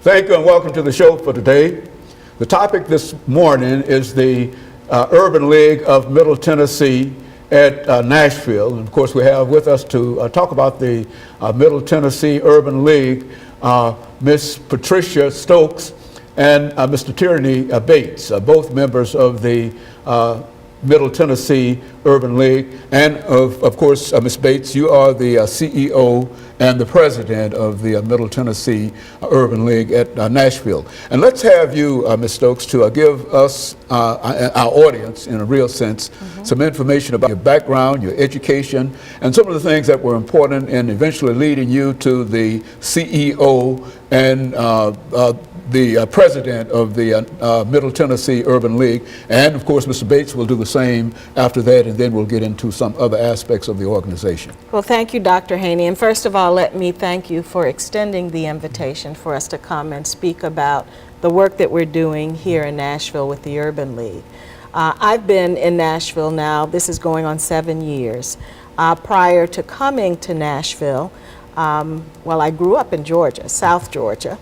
Thank you and welcome to the show for today. The topic this morning is the Urban League of Middle Tennessee at Nashville. And of course, we have with us to talk about the Middle Tennessee Urban League, Miss Patricia Stokes and Mr. Tierney Bates, both members of the Middle Tennessee Urban League. And of course, Ms. Bates, you are the CEO and the president of the Middle Tennessee Urban League at Nashville. And let's have you, Ms. Stokes, to give us, our audience, in a real sense, some information about your background, your education, and some of the things that were important in eventually leading you to the CEO and the president of the Middle Tennessee Urban League. And of course, Mr. Bates will do the same after that, and then we'll get into some other aspects of the organization. Well, thank you, Dr. Haney. And first of all, let me thank you for extending the invitation for us to come and speak about the work that we're doing here in Nashville with the Urban League. I've been in Nashville now, this is going on 7 years. Prior to coming to Nashville, well, I grew up in Georgia, South Georgia.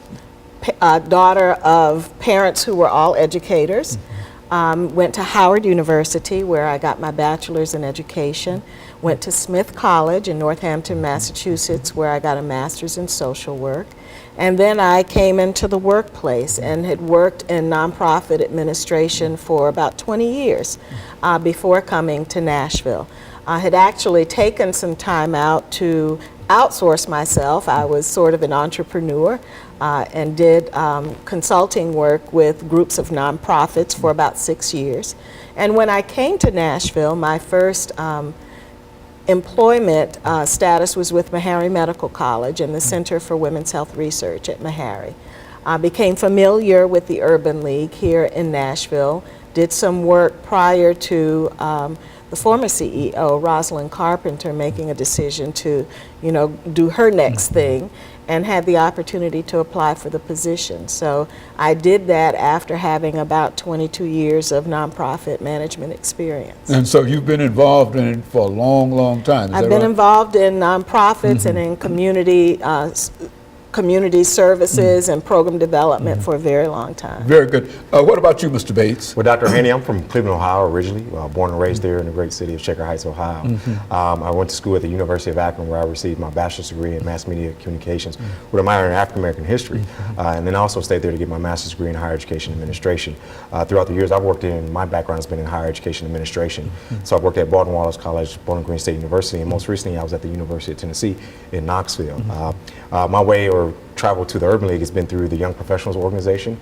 Daughter of parents who were all educators. Went to Howard University, where I got my bachelor's in education. Went to Smith College in Northampton, Massachusetts, where I got a master's in social work. And then I came into the workplace and had worked in nonprofit administration for about 20 years before coming to Nashville. I had actually taken some time out to outsource myself. I was sort of an entrepreneur and did consulting work with groups of nonprofits for about 6 years. And when I came to Nashville, my first employment status was with Meharry Medical College and the Center for Women's Health Research at Meharry. I became familiar with the Urban League here in Nashville, did some work prior to the former CEO, Rosalind Carpenter, making a decision to, do her next thing, and had the opportunity to apply for the position. So I did that after having about 22 years of nonprofit management experience. And so you've been involved in it for a long, long time, is that right? I've been involved in nonprofits and in community services and program development for a very long time. Very good. What about you, Mr. Bates? Well, Dr. Haney, I'm from Cleveland, Ohio originally, born and raised there in the great city of Shaker Heights, Ohio. I went to school at the University of Akron, where I received my bachelor's degree in mass media communications with a minor in African American history, and then I also stayed there to get my master's degree in higher education administration. Throughout the years I've worked in, my background has been in higher education administration. So I've worked at Baldwin Wallace College, Bowling Green State University, and most recently I was at the University of Tennessee in Knoxville. My way or travel to the Urban League has been through the Young Professionals Organization,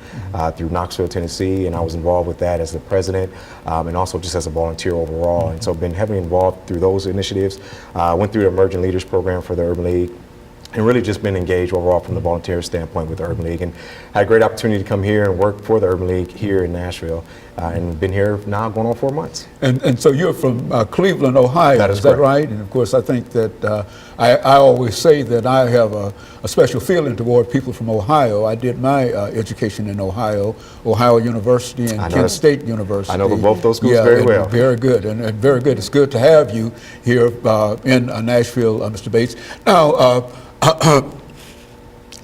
through Knoxville, Tennessee, and I was involved with that as the president and also just as a volunteer overall. And so been heavily involved through those initiatives. Went through the Emerging Leaders Program for the Urban League, and really just been engaged overall from the volunteer standpoint with the Urban League, and had a great opportunity to come here and work for the Urban League here in Nashville, and been here now going on 4 months. And so you're from Cleveland, Ohio, that is that right? And of course I think that I always say that I have a special feeling toward people from Ohio. I did my education in Ohio University and Kent State University. I know both those schools very well. Very good, and very good. It's good to have you here in Nashville, Mr. Bates. Now,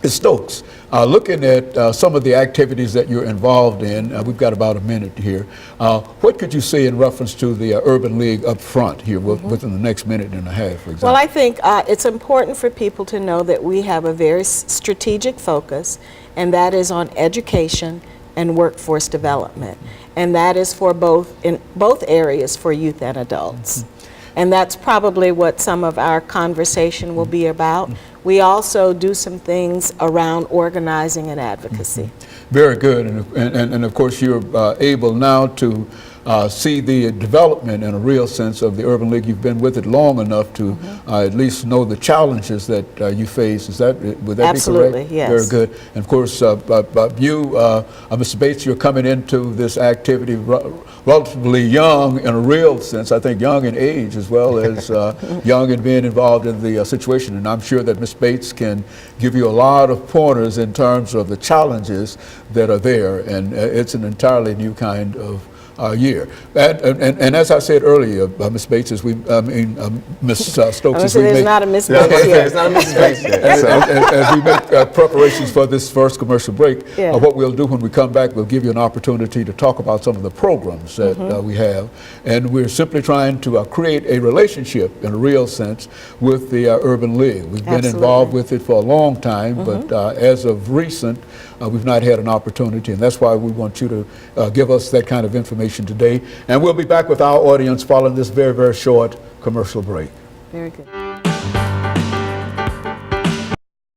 Ms. Stokes, looking at some of the activities that you're involved in, we've got about a minute here. What could you say in reference to the Urban League up front here within the next minute and a half, for example? Well, I think it's important for people to know that we have a very strategic focus, and that is on education and workforce development. And that is for in both areas for youth and adults. And that's probably what some of our conversation will be about. We also do some things around organizing and advocacy. Very good, and of course you're able now to see the development in a real sense of the Urban League. You've been with it long enough to at least know the challenges that you face. Would that be correct? Absolutely, yes. Very good. And of course, you, Mr. Bates, you're coming into this activity relatively young in a real sense. I think young in age as well as young in being involved in the situation. And I'm sure that Ms. Bates can give you a lot of pointers in terms of the challenges that are there. And it's an entirely new kind of year. And as I said earlier, Ms. Bates, Ms. Stokes, as we There's make, not a Miss Yeah, I was Bates gonna say, yet. it's not a Mrs. Bates yet. as we make preparations for this first commercial break, Yeah. what we'll do when we come back, we'll give you an opportunity to talk about some of the programs that we have. And we're simply trying to create a relationship in a real sense with the Urban League. We've been involved with it for a long time, but as of recent, we've not had an opportunity, and that's why we want you to give us that kind of information today. And we'll be back with our audience following this very, very short commercial break. Very good.